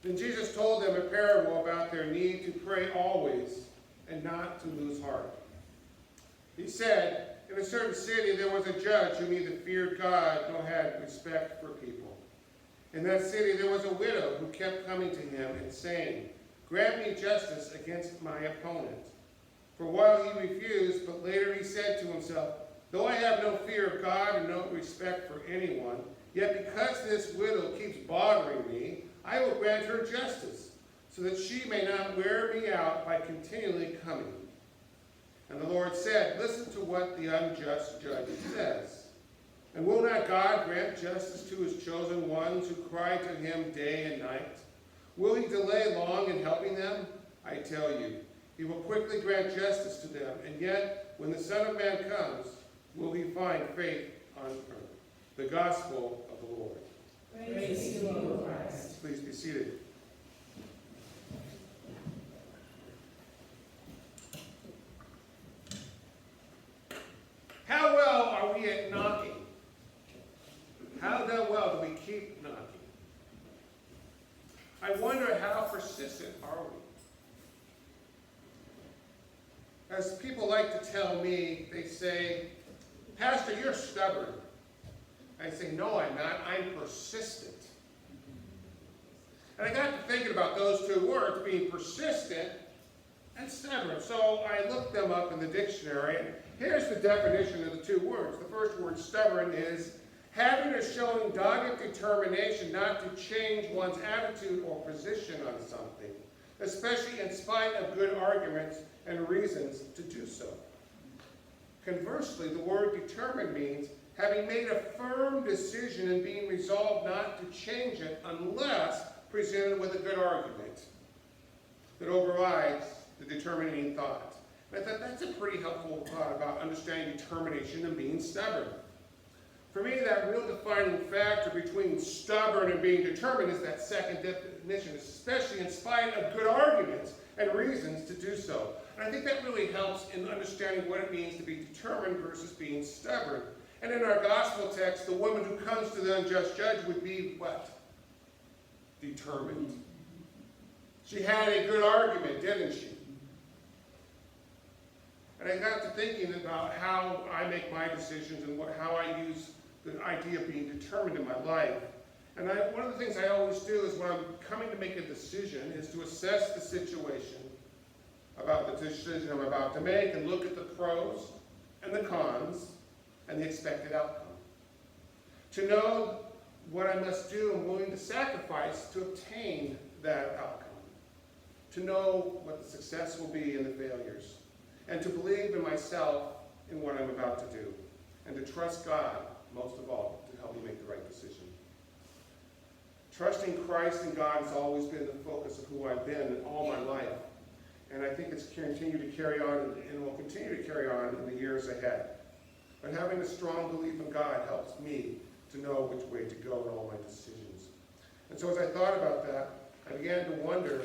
Then Jesus told them a parable about their need to pray always and not to lose heart. He said, in a certain city there was a judge who neither feared God nor had respect for people. In that city there was a widow who kept coming to him and saying, "Grant me justice against my opponent." For a while he refused, but later he said to himself, "Though I have no fear of God and no respect for anyone, yet because this widow keeps bothering me, I will grant her justice, so that she may not wear me out by continually coming." And the Lord said, "Listen to what the unjust judge says. And will not God grant justice to his chosen ones who cry to him day and night? Will he delay long in helping them? I tell you, he will quickly grant justice to them. And yet, when the Son of Man comes, will he find faith on earth?" The Gospel of the Lord. Praise to you, O Christ. Please be seated. How well are we at knocking? How well do we keep knocking? I wonder how persistent are we? As people like to tell me, they say, "Pastor, you're stubborn." I say, "No, I'm not. I'm persistent." And I got to thinking about those two words, being persistent and stubborn. So I looked them up in the dictionary, and here's the definition of the two words. The first word, stubborn, is having or showing dogged determination not to change one's attitude or position on something, especially in spite of good arguments and reasons to do so. Conversely, the word determined means having made a firm decision and being resolved not to change it unless presented with a good argument that overrides the determining thought. And I thought that's a pretty helpful thought about understanding determination and being stubborn. For me, that real defining factor between stubborn and being determined is that second definition, especially in spite of good arguments and reasons to do so. And I think that really helps in understanding what it means to be determined versus being stubborn. And in our gospel text, the woman who comes to the unjust judge would be what? Determined. She had a good argument, didn't she? And I got to thinking about how I make my decisions and how I use the idea of being determined in my life. And one of the things I always do is when I'm coming to make a decision is to assess the situation about the decision I'm about to make and look at the pros and the cons and the expected outcome. To know what I must do and willing to sacrifice to obtain that outcome. To know what the success will be and the failures. And to believe in myself in what I'm about to do. And to trust God, most of all, to help me make the right decision. Trusting Christ and God has always been the focus of who I've been all my life. And I think it's continued to carry on and will continue to carry on in the years ahead. But having a strong belief in God helps me to know which way to go in all my decisions. And so as I thought about that, I began to wonder,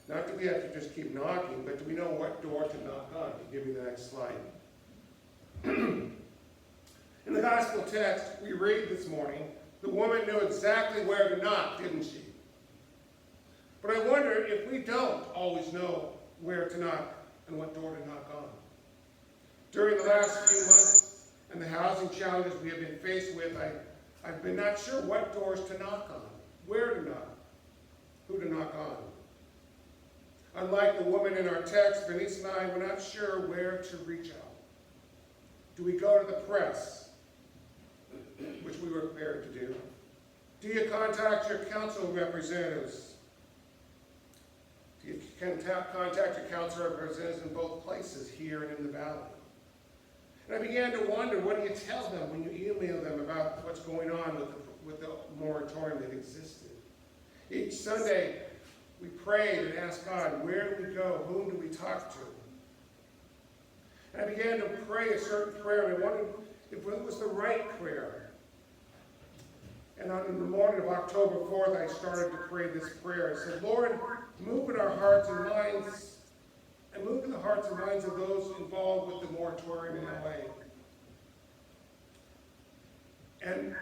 not do we have to just keep knocking, but do we know what door to knock on? Give me the next slide. In the gospel text we read this morning, the woman knew exactly where to knock, didn't she? But I wonder if we don't always know where to knock and what door to knock on. During the last few months and the housing challenges we have been faced with, I've been not sure what doors to knock on, where to knock, who to knock on. Unlike the woman in our text, Denise and I were not sure where to reach out. Do we go to the press, which we were prepared to do? Do you contact your council representatives? Do you contact your council representatives in both places, here and in the valley? And I began to wonder, what do you tell them when you email them about what's going on with the moratorium that existed? Each Sunday, we prayed and asked God, where do we go? Whom do we talk to? And I began to pray a certain prayer, and I wondered if it was the right prayer. And on the morning of October 4th, I started to pray this prayer. I said, Lord, move in our hearts and minds, and move in the hearts and minds of those involved with the moratorium in LA. And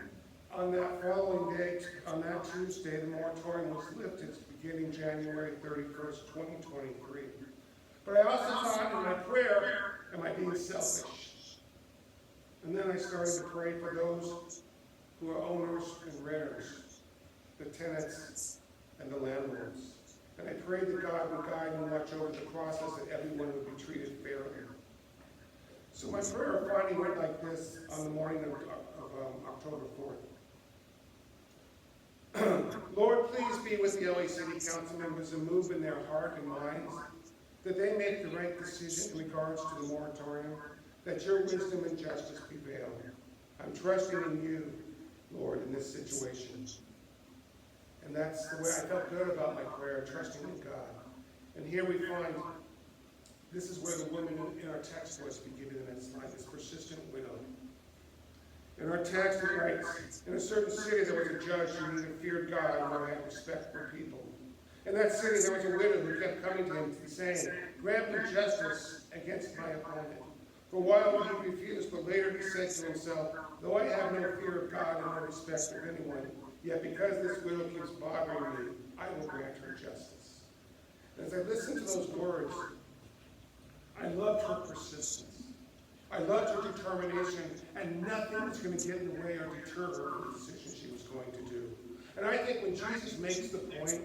On that following day, on that Tuesday, the moratorium was lifted beginning January 31st, 2023. But I also thought in my prayer, am I being selfish? And then I started to pray for those who are owners and renters, the tenants and the landlords. And I prayed that God would guide and watch over the process, that everyone would be treated fairly. So my prayer finally went like this on the morning of October 4th. Lord, please be with the LA City Council members and move in their heart and minds, that they make the right decision in regards to the moratorium, that your wisdom and justice prevail. I'm trusting in you, Lord, in this situation. And that's the way I felt good about my prayer, trusting in God. And here we find, this is where the woman in our text was to be given in that slide, this persistent widow. In our text it writes, in a certain city there was a judge who neither feared God nor had respect for people. In that city there was a widow who kept coming to him saying, grant me justice against my opponent. For a while he refused, but later he said to himself, though I have no fear of God and no respect of anyone, yet because this widow keeps bothering me, I will grant her justice. And as I listened to those words, I loved her persistence. I loved her determination, and nothing was going to get in the way or deter her from the decision she was going to do. And I think when Jesus makes the point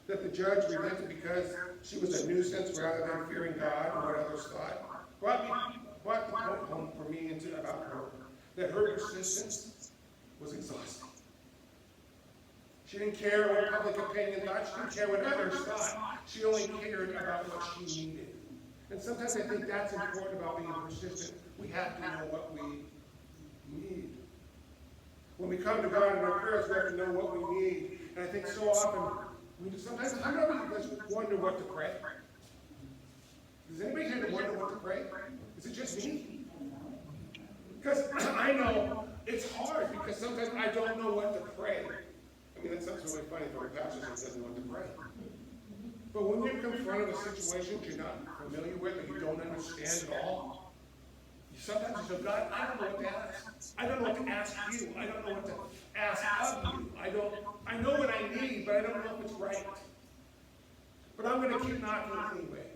that the judge relented because she was a nuisance rather than fearing God and what others thought, brought the point home for me about her, that her persistence was exhausting. She didn't care what public opinion thought. She didn't care what others thought. She only cared about what she needed. And sometimes I think that's important about being persistent. We have to know what we need. When we come to God in our prayers, we have to know what we need. And I think so often, sometimes I know we just wonder what to pray. Does anybody here wonder what to pray? Is it just me? Because I know it's hard, because sometimes I don't know what to pray. I mean, that sounds really funny for a pastor that doesn't know what to pray. But when you're confronted with situations you're not familiar with or you don't understand at all, sometimes you say, God, I don't know what to ask. I don't know what to ask you. I don't know what to ask of you. I know what I need, but I don't know if it's right. But I'm going to keep knocking anyway.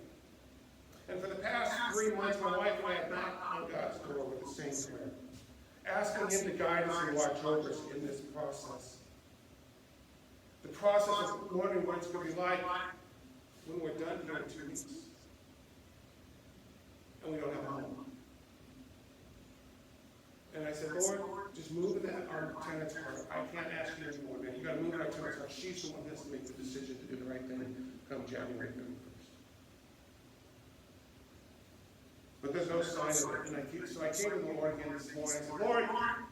And for the past 3 months, my wife and I have knocked on God's door with the same prayer, asking him to guide us and watch over us in this process. The process of wondering what it's going to be like when we're done here in 2 weeks and we don't have a home. And I said, Lord, just move in our tenant's heart. I can't ask you anymore, man. You got to move in our tenant's heart. She's the one that has to make the decision to do the right thing come January 31st. But there's no sign of it. And so I came to the Lord again this morning. I said, Lord,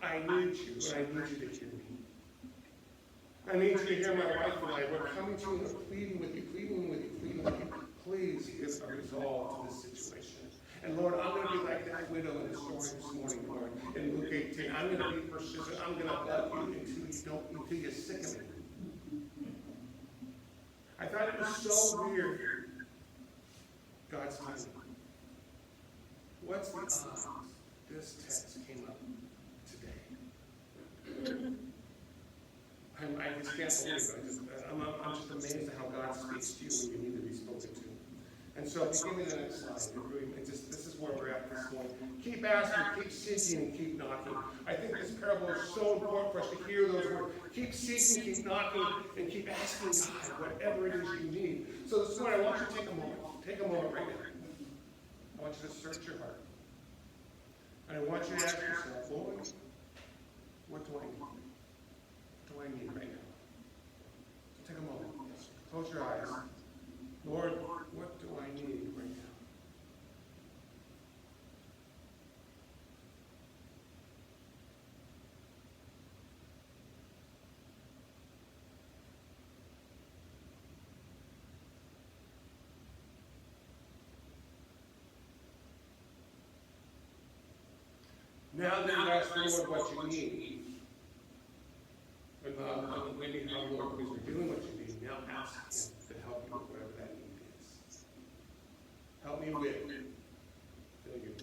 I need you, and I need you to hear me. I need you to hear my wife and I. We're coming to you and we're pleading with you, pleading with you, pleading with you. Please give a resolve to this situation. And Lord, I'm going to be like that widow in the story this morning, Lord, in Luke 18. I'm going to be persistent. I'm going to love you until you're sick of it. I thought it was so weird, God's timing. What's the odds this text came up today? I just can't believe it. I'm just amazed at how God speaks to you when you need to be spoken to. And so, if you give me the next slide, this is where we're at this morning. Keep asking, keep seeking, and keep knocking. I think this parable is so important for us to hear those words. Keep seeking, keep knocking, and keep asking God whatever it is you need. So this morning, I want you to take a moment. Take a moment right now. I want you to search your heart. And I want you to ask yourself, Lord, what do I need? What do I need right now? So take a moment. Close your eyes. Lord, what do I need right now? Now that you ask the Lord what you need, and maybe how the Lord is revealing what you need, now ask him to help you with whatever that need is. Help me with failure.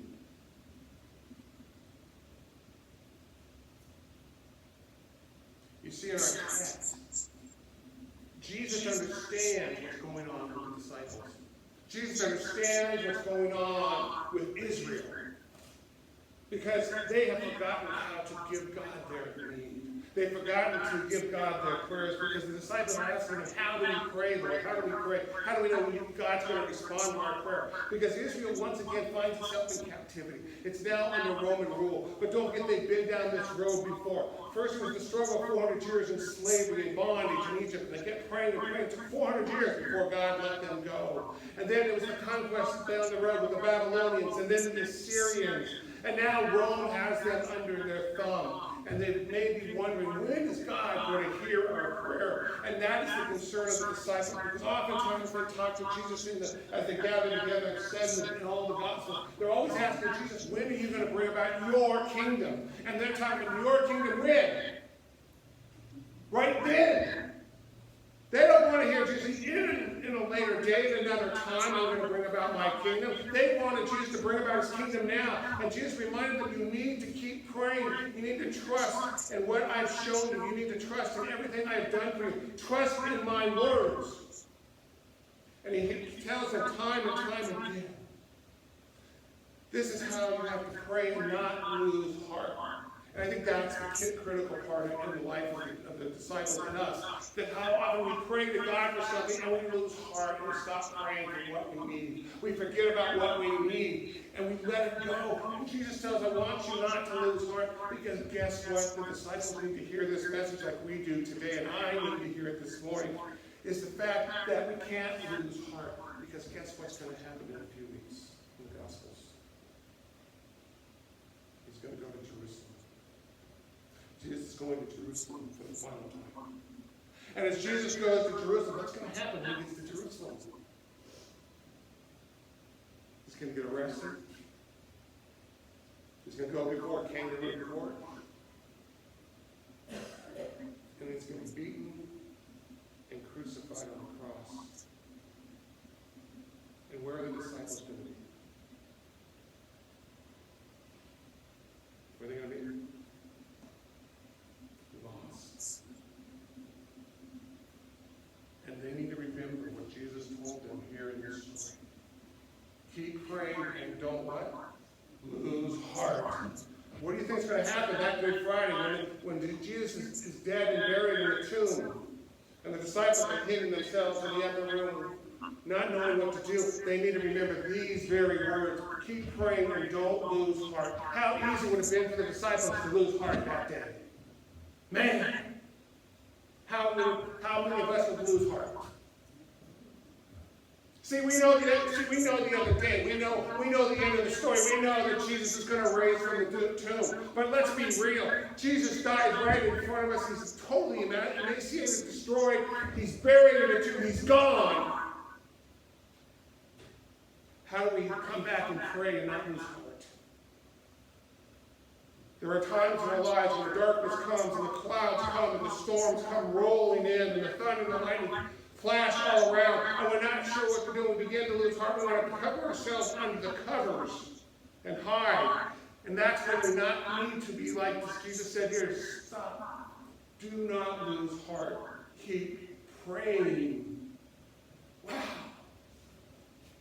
see in our text, Jesus understands what's going on with the disciples. Jesus understands what's going on with Israel. Because they have forgotten how to give God their need. They've forgotten to give God their prayers because the disciples are asking them, how do we pray, Lord? How do we pray? How do we know when God's going to respond to our prayer? Because Israel once again finds itself in captivity. It's now under Roman rule. But don't forget, they've been down this road before. First it was the struggle of 400 years in slavery and bondage in Egypt. And they kept praying and praying. It took 400 years before God let them go. And then it was the conquest down the road with the Babylonians and then the Assyrians. And now Rome has them under their thumb. And they may be wondering, when is God going to hear our prayer? And that is the concern of the disciples. Because oftentimes they talk to Jesus as they gather together and said in all the Gospels, they're always asking Jesus, when are you going to bring about your kingdom? And they're talking, your kingdom when? Right then. They don't want to hear Jesus in a later day, at another time, I'm going to bring about my kingdom. They wanted Jesus to bring about his kingdom now. And Jesus reminded them, you need to keep praying. You need to trust in what I've shown you. You need to trust in everything I've done for you. Trust in my words. And he tells them time and time again, this is how you have to pray and not lose heart. And I think that's the critical part in the life of the disciples and us. That how often we pray to God for something and we lose heart and we stop praying for what we need. We forget about what we need and we let it go. And Jesus tells us, I want you not to lose heart, because guess what? The disciples need to hear this message like we do today, and I need to hear it this morning, is the fact that we can't lose heart. Because guess what's going to happen in a few weeks in the Gospels? He's going to go to Jerusalem. Jesus is going to Jerusalem for the final time. And as Jesus goes to Jerusalem, what's going to happen when he gets to Jerusalem? He's going to get arrested. He's going to go before a kangaroo court. And he's going to be beaten and crucified on the cross. And where are the disciples going to be? Where are they going to be? Lost. And they need to remember what Jesus told them here in this story. Keep praying and don't what? Lose heart. What do you think is going to happen that Good Friday when Jesus is dead and buried in the tomb? And the disciples are hiding themselves in the upper room, not knowing what to do. They need to remember these very words. Keep praying and don't lose heart. How easy would it have been for the disciples to lose heart that day? Man, how many of us would lose heart? See, we know the other day. We know the end of the story. We know that Jesus is going to raise from the tomb. But let's be real. Jesus dies right in front of us. He's totally emaciated, destroyed. He's buried in the tomb. He's gone. How do we come back and pray and not lose heart? There are times in our lives when the darkness comes and the clouds come and the storms come rolling in and the thunder and the lightning flash all around, and we're not sure what to do. We begin to lose heart. We want to cover ourselves under the covers and hide. And that's when we not need to be like this. Jesus said here, stop. Do not lose heart. Keep praying. Wow.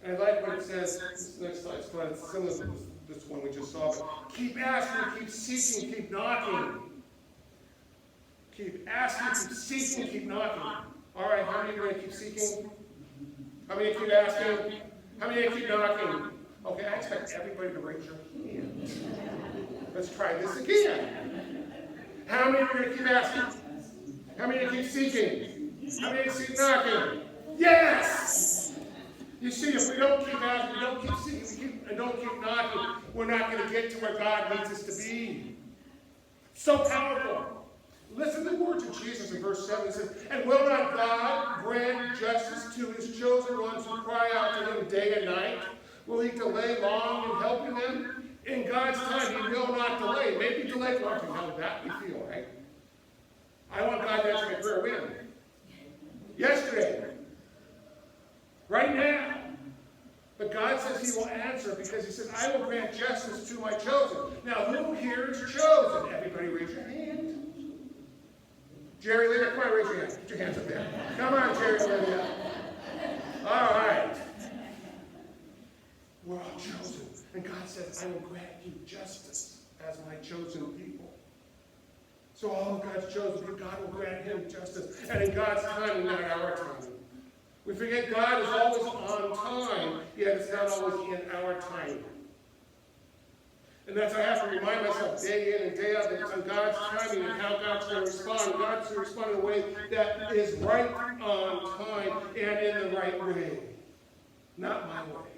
And I like what it says, this next slide, it's similar to this one we just saw, but keep asking, keep seeking, keep knocking. Keep asking, keep seeking, keep knocking. All right, how many are going to keep seeking? How many keep asking? How many keep knocking? Okay, I expect everybody to raise your hand. Let's try this again. How many are going to keep asking? How many keep seeking? How many keep knocking? Yes! You see, if we don't keep asking, we don't keep seeking, and don't keep knocking, we're not going to get to where God needs us to be. So powerful. Listen to the words of Jesus in verse 7. It says, and will not God grant justice to his chosen ones who cry out to him day and night? Will he delay long in helping them? In God's time, he will not delay. Maybe delay long. How would that we feel, right? I want God to answer my prayer when? Yesterday. Right now. But God says he will answer because he says, I will grant justice to my chosen. Now, who here is chosen? Everybody raise your hand. Jerry Lydia, come on, raise your hand. Put your hands up there. Come on, Jerry Lydia. All right. We're all chosen. And God says, I will grant you justice as my chosen people. So all of God's chosen people, God will grant him justice. And in God's timing, not our timing. We forget God is always on time, yet it's not always in our timing. And that's why I have to remind myself day in and day out that it's on God's timing and how God's going to respond. God's going to respond in a way that is right on time and in the right way. Not my way.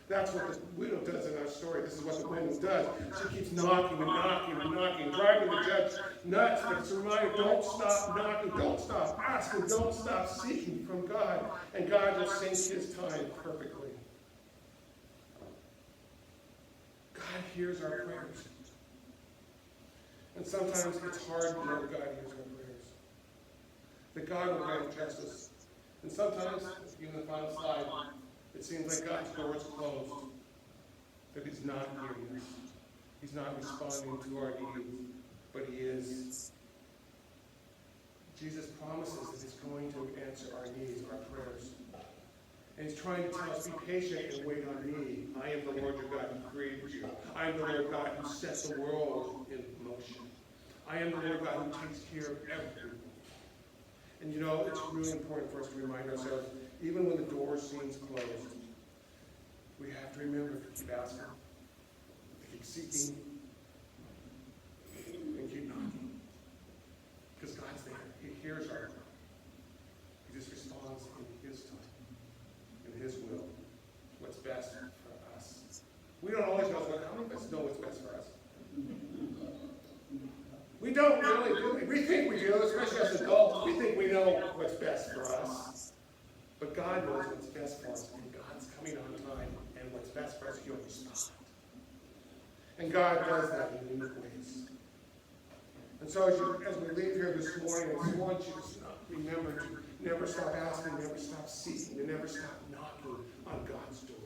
That's what the widow does in our story. This is what the widow does. She keeps knocking and knocking and knocking, driving the judge nuts. But it's a reminder, don't stop knocking, don't stop asking, don't stop seeking from God. And God will sink his time perfectly. God hears our prayers. And sometimes it's hard to know that God hears our prayers. That God will grant justice. And sometimes, even the final slide, it seems like God's door is closed. That he's not hearing us. He's not responding to our needs. But he is. Jesus promises that he's going to answer our needs, our prayers. And he's trying to tell us, be patient and wait on me. I am the Lord your God who created you. I am the Lord God who set the world in motion. I am the Lord God who takes care of everything. And you know, it's really important for us to remind ourselves, even when the door seems closed, we have to remember to keep asking, to keep seeking, and keep knocking. Because God's there. He hears our prayer. He just responds in his time, in his will, what's best for us. We don't always know how many of us know what's best for us. We don't really, do we? We think we do, especially as adults. We think we know what's best for us. But God knows what's best for us, and God's coming on time, and what's best for us, he'll respond. And God does that in unique ways. And so as we leave here this morning, I just want you to remember to never stop asking, never stop seeking, and never stop knocking on God's door.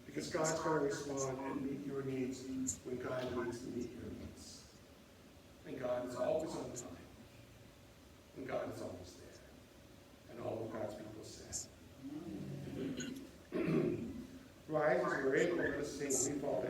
Because God's going to respond and meet your needs when God needs to meet your needs. And God is always on time. And God is always there. And all of God's people said. Rise as we're able to sing. We fall